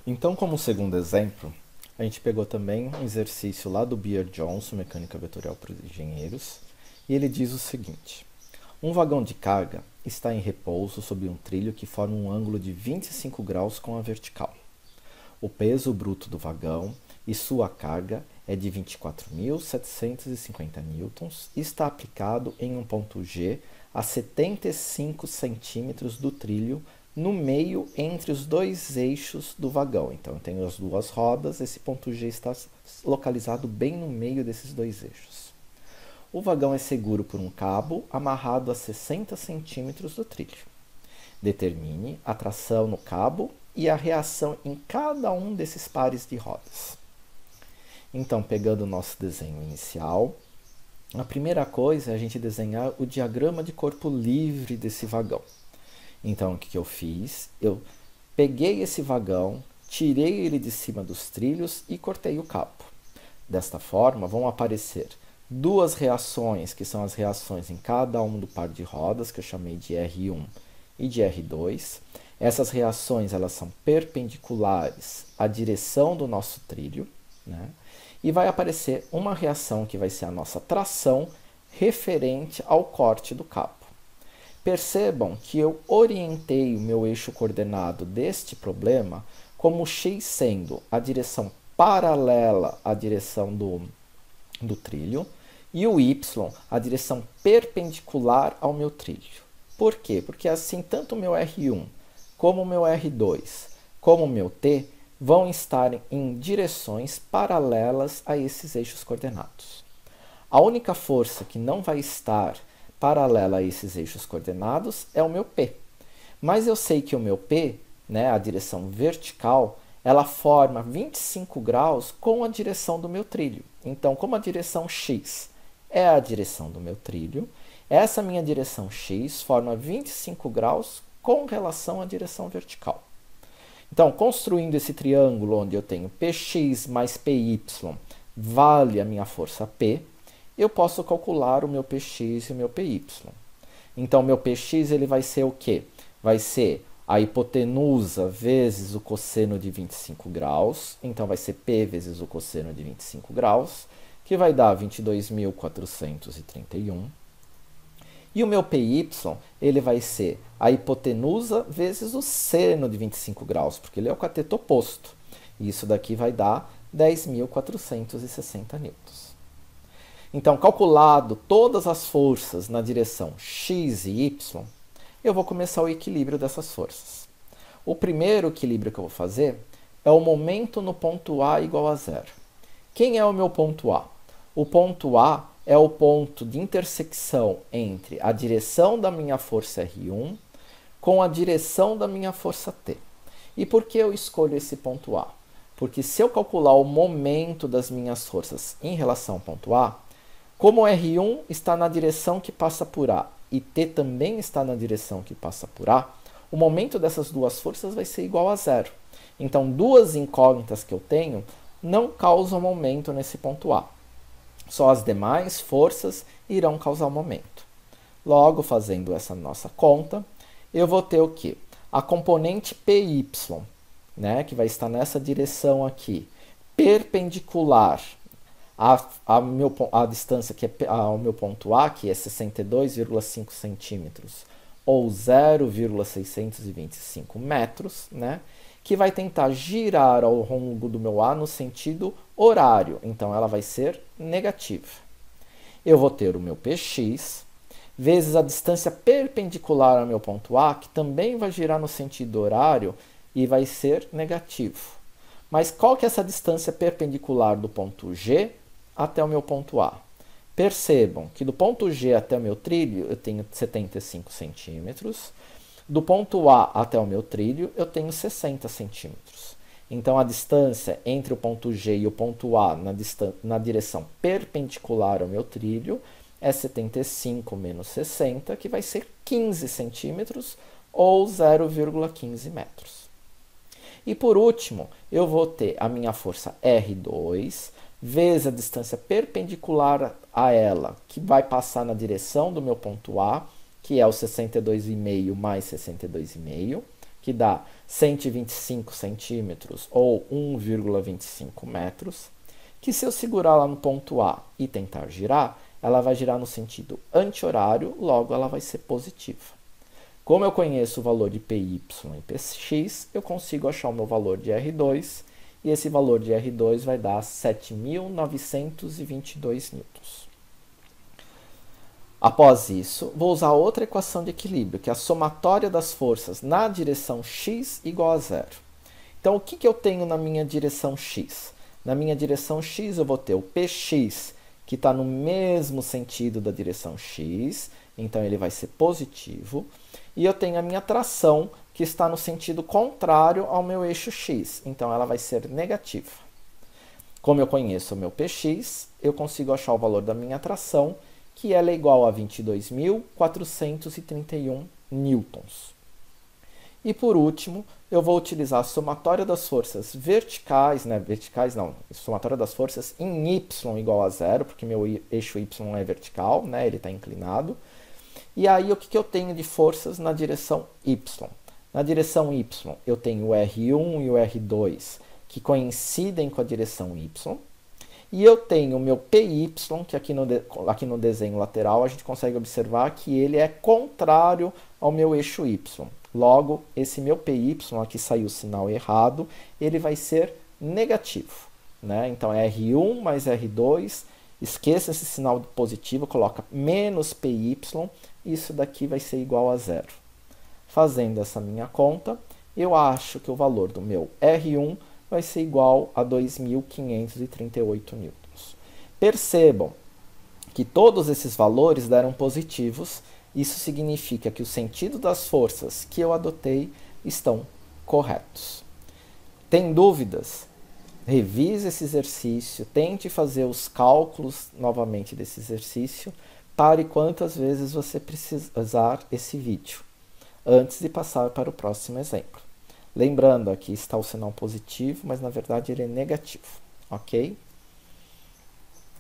Então, como segundo exemplo, a gente pegou também um exercício lá do Beer-Johnson, Mecânica Vetorial para os Engenheiros, e ele diz o seguinte: um vagão de carga está em repouso sob um trilho que forma um ângulo de 25 graus com a vertical. O peso bruto do vagão e sua carga é de 24.750 newtons e está aplicado em um ponto G a 75 centímetros do trilho no meio entre os dois eixos do vagão. Então, eu tenho as duas rodas, esse ponto G está localizado bem no meio desses dois eixos. O vagão é seguro por um cabo amarrado a 60 centímetros do trilho. Determine a tração no cabo e a reação em cada um desses pares de rodas. Então, pegando o nosso desenho inicial, a primeira coisa é a gente desenhar o diagrama de corpo livre desse vagão. Então, o que eu fiz? Eu peguei esse vagão, tirei ele de cima dos trilhos e cortei o cabo. Desta forma, vão aparecer duas reações, que são as reações em cada um do par de rodas, que eu chamei de R1 e de R2. Essas reações elas são perpendiculares à direção do nosso trilho, né? E vai aparecer uma reação que vai ser a nossa tração referente ao corte do cabo. Percebam que eu orientei o meu eixo coordenado deste problema como x sendo a direção paralela à direção do trilho e o y a direção perpendicular ao meu trilho. Por quê? Porque assim tanto o meu R1 como o meu R2 como o meu T vão estar em direções paralelas a esses eixos coordenados. A única força que não vai estar paralela a esses eixos coordenados é o meu P. Mas eu sei que o meu P, né, a direção vertical, ela forma 25 graus com a direção do meu trilho. Então, como a direção x é a direção do meu trilho, essa minha direção x forma 25 graus com relação à direção vertical. Então, construindo esse triângulo onde eu tenho Px mais Py vale a minha força P, eu posso calcular o meu Px e o meu Py. Então, meu Px ele vai ser o quê? Vai ser a hipotenusa vezes o cosseno de 25 graus. Então, vai ser P vezes o cosseno de 25 graus, que vai dar 22.431. E o meu Py, ele vai ser a hipotenusa vezes o seno de 25 graus, porque ele é o cateto oposto. E isso daqui vai dar 10.460 newtons. Então, calculado todas as forças na direção x e y, eu vou começar o equilíbrio dessas forças. O primeiro equilíbrio que eu vou fazer é o momento no ponto A igual a zero. Quem é o meu ponto A? O ponto A é o ponto de intersecção entre a direção da minha força R1 com a direção da minha força T. E por que eu escolho esse ponto A? Porque se eu calcular o momento das minhas forças em relação ao ponto A, como R1 está na direção que passa por A e T também está na direção que passa por A, o momento dessas duas forças vai ser igual a zero. Então, duas incógnitas que eu tenho não causam momento nesse ponto A. Só as demais forças irão causar momento. Logo, fazendo essa nossa conta, eu vou ter o quê? A componente PY, né, que vai estar nessa direção aqui, perpendicular a distância que é ao meu ponto A, que é 62,5 centímetros, ou 0,625 metros, né, que vai tentar girar ao longo do meu A no sentido horário. Então, ela vai ser negativa. Eu vou ter o meu Px, vezes a distância perpendicular ao meu ponto A, que também vai girar no sentido horário e vai ser negativo. Mas qual que é essa distância perpendicular do ponto G até o meu ponto A? Percebam que do ponto G até o meu trilho eu tenho 75 centímetros. Do ponto A até o meu trilho, eu tenho 60 centímetros. Então, a distância entre o ponto G e o ponto A na direção perpendicular ao meu trilho é 75 menos 60, que vai ser 15 centímetros ou 0,15 metros. E por último, eu vou ter a minha força R2 vezes a distância perpendicular a ela, que vai passar na direção do meu ponto A, que é o 62,5 mais 62,5, que dá 125 centímetros ou 1,25 metros, que se eu segurar lá no ponto A e tentar girar, ela vai girar no sentido anti-horário, logo ela vai ser positiva. Como eu conheço o valor de PY e PX, eu consigo achar o meu valor de R2, e esse valor de R2 vai dar 7.922 newtons. Após isso, vou usar outra equação de equilíbrio, que é a somatória das forças na direção x igual a zero. Então, o que eu tenho na minha direção x? Na minha direção x, eu vou ter o Px, que está no mesmo sentido da direção x, então ele vai ser positivo. E eu tenho a minha tração, que está no sentido contrário ao meu eixo x, então ela vai ser negativa. Como eu conheço o meu Px, eu consigo achar o valor da minha tração, que ela é igual a 22.431 newtons. E por último, eu vou utilizar a somatória das forças verticais, somatória das forças em y igual a zero, porque meu eixo y é vertical, ele está inclinado. E aí, o que eu tenho de forças na direção y? Na direção y, eu tenho o R1 e o R2, que coincidem com a direção y. E eu tenho o meu PY, que aqui no desenho lateral a gente consegue observar que ele é contrário ao meu eixo y. Logo, esse meu PY, aqui saiu o sinal errado, ele vai ser negativo. Então, é R1 mais R2, esqueça esse sinal positivo, coloca menos PY, isso daqui vai ser igual a zero. Fazendo essa minha conta, eu acho que o valor do meu R1 vai ser igual a 2.538 newtons. Percebam que todos esses valores deram positivos. Isso significa que o sentido das forças que eu adotei estão corretos. Tem dúvidas? Revise esse exercício, tente fazer os cálculos novamente desse exercício, pare quantas vezes você precisar esse vídeo, antes de passar para o próximo exemplo. Lembrando, aqui está o sinal positivo, mas na verdade ele é negativo, ok?